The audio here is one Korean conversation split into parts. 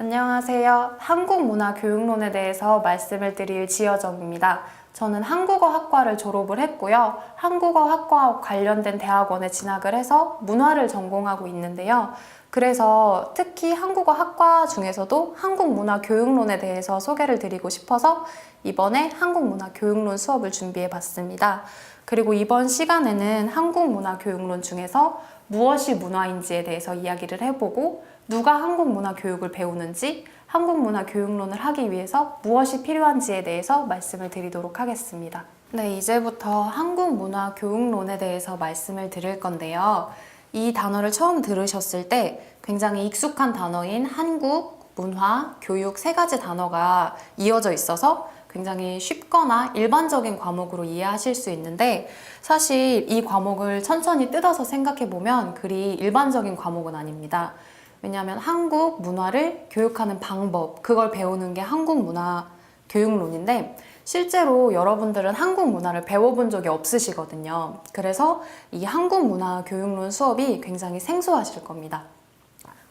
안녕하세요. 한국문화교육론에 대해서 말씀을 드릴 지여정입니다. 저는 한국어학과를 졸업을 했고요. 한국어학과와 관련된 대학원에 진학을 해서 문화를 전공하고 있는데요. 그래서 특히 한국어학과 중에서도 한국문화교육론에 대해서 소개를 드리고 싶어서 이번에 한국문화교육론 수업을 준비해 봤습니다. 그리고 이번 시간에는 한국문화교육론 중에서 무엇이 문화인지에 대해서 이야기를 해보고 누가 한국문화교육을 배우는지, 한국문화교육론을 하기 위해서 무엇이 필요한지에 대해서 말씀을 드리도록 하겠습니다. 네, 이제부터 한국문화교육론에 대해서 말씀을 드릴 건데요. 이 단어를 처음 들으셨을 때 굉장히 익숙한 단어인 한국, 문화, 교육 세 가지 단어가 이어져 있어서 굉장히 쉽거나 일반적인 과목으로 이해하실 수 있는데 사실 이 과목을 천천히 뜯어서 생각해보면 그리 일반적인 과목은 아닙니다. 왜냐하면 한국 문화를 교육하는 방법, 그걸 배우는 게 한국문화교육론인데 실제로 여러분들은 한국 문화를 배워본 적이 없으시거든요. 그래서 이 한국문화교육론 수업이 굉장히 생소하실 겁니다.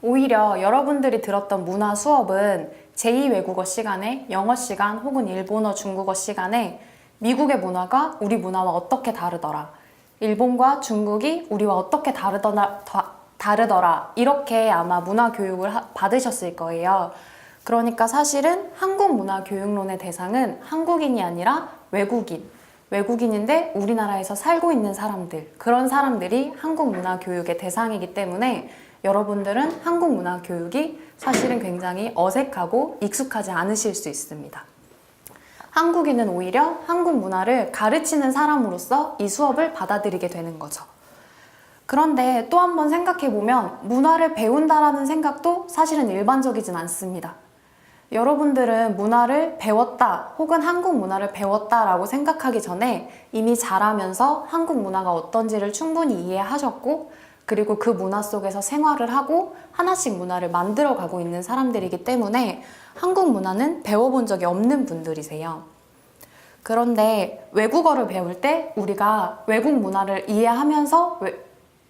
오히려 여러분들이 들었던 문화 수업은 제2외국어 시간에 영어 시간 혹은 일본어, 중국어 시간에 미국의 문화가 우리 문화와 어떻게 다르더라, 일본과 중국이 우리와 어떻게 다르더라 이렇게 아마 문화교육을 받으셨을 거예요. 그러니까 사실은 한국문화교육론의 대상은 한국인이 아니라 외국인인데 우리나라에서 살고 있는 사람들, 그런 사람들이 한국문화교육의 대상이기 때문에 여러분들은 한국문화교육이 사실은 굉장히 어색하고 익숙하지 않으실 수 있습니다. 한국인은 오히려 한국 문화를 가르치는 사람으로서 이 수업을 받아들이게 되는 거죠. 그런데 또 한 번 생각해보면 문화를 배운다라는 생각도 사실은 일반적이진 않습니다. 여러분들은 문화를 배웠다 혹은 한국 문화를 배웠다라고 생각하기 전에 이미 자라면서 한국 문화가 어떤지를 충분히 이해하셨고 그리고 그 문화 속에서 생활을 하고 하나씩 문화를 만들어가고 있는 사람들이기 때문에 한국 문화는 배워본 적이 없는 분들이세요. 그런데 외국어를 배울 때 우리가 외국 문화를 이해하면서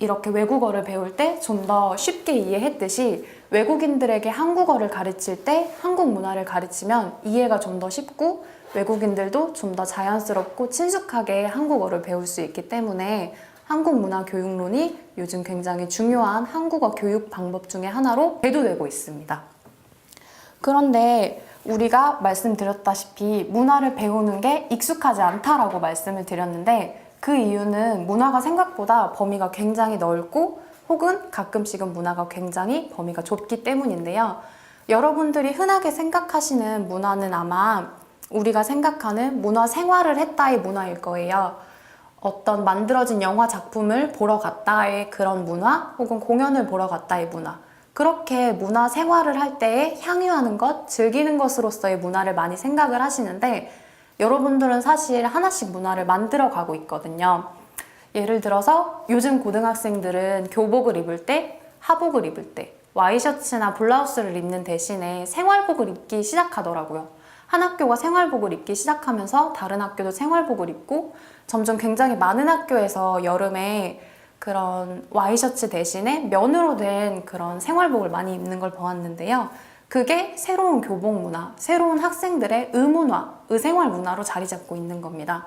이렇게 외국어를 배울 때 좀 더 쉽게 이해했듯이 외국인들에게 한국어를 가르칠 때 한국 문화를 가르치면 이해가 좀 더 쉽고 외국인들도 좀 더 자연스럽고 친숙하게 한국어를 배울 수 있기 때문에 한국문화교육론이 요즘 굉장히 중요한 한국어 교육 방법 중에 하나로 대두되고 있습니다. 그런데 우리가 말씀드렸다시피 문화를 배우는 게 익숙하지 않다라고 말씀을 드렸는데 그 이유는 문화가 생각보다 범위가 굉장히 넓고 혹은 가끔씩은 문화가 굉장히 범위가 좁기 때문인데요. 여러분들이 흔하게 생각하시는 문화는 아마 우리가 생각하는 문화 생활을 했다의 문화일 거예요. 어떤 만들어진 영화 작품을 보러 갔다의 그런 문화 혹은 공연을 보러 갔다의 문화, 그렇게 문화 생활을 할 때에 향유하는 것, 즐기는 것으로서의 문화를 많이 생각을 하시는데 여러분들은 사실 하나씩 문화를 만들어 가고 있거든요. 예를 들어서 요즘 고등학생들은 교복을 입을 때, 하복을 입을 때 와이셔츠나 블라우스를 입는 대신에 생활복을 입기 시작하더라고요. 한 학교가 생활복을 입기 시작하면서 다른 학교도 생활복을 입고 점점 굉장히 많은 학교에서 여름에 그런 와이셔츠 대신에 면으로 된 그런 생활복을 많이 입는 걸 보았는데요. 그게 새로운 교복 문화, 새로운 학생들의 의문화, 의생활 문화로 자리 잡고 있는 겁니다.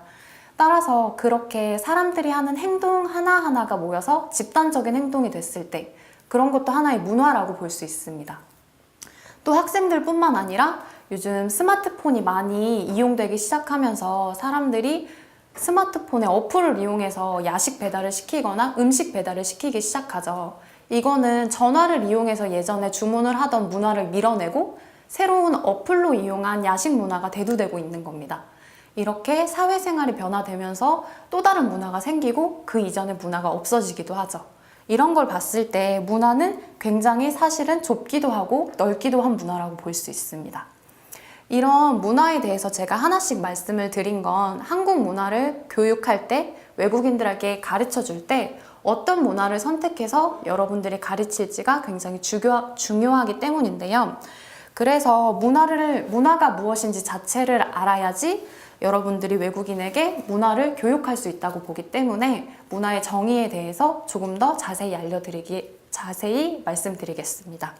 따라서 그렇게 사람들이 하는 행동 하나하나가 모여서 집단적인 행동이 됐을 때 그런 것도 하나의 문화라고 볼 수 있습니다. 또 학생들뿐만 아니라 요즘 스마트폰이 많이 이용되기 시작하면서 사람들이 스마트폰의 어플을 이용해서 야식 배달을 시키거나 음식 배달을 시키기 시작하죠. 이거는 전화를 이용해서 예전에 주문을 하던 문화를 밀어내고 새로운 어플로 이용한 야식 문화가 대두되고 있는 겁니다. 이렇게 사회생활이 변화되면서 또 다른 문화가 생기고 그 이전의 문화가 없어지기도 하죠. 이런 걸 봤을 때 문화는 굉장히 사실은 좁기도 하고 넓기도 한 문화라고 볼 수 있습니다. 이런 문화에 대해서 제가 하나씩 말씀을 드린 건 한국 문화를 교육할 때 외국인들에게 가르쳐 줄 때 어떤 문화를 선택해서 여러분들이 가르칠지가 굉장히 중요하기 때문인데요. 그래서 문화가 무엇인지 자체를 알아야지 여러분들이 외국인에게 문화를 교육할 수 있다고 보기 때문에 문화의 정의에 대해서 조금 더 자세히 말씀드리겠습니다.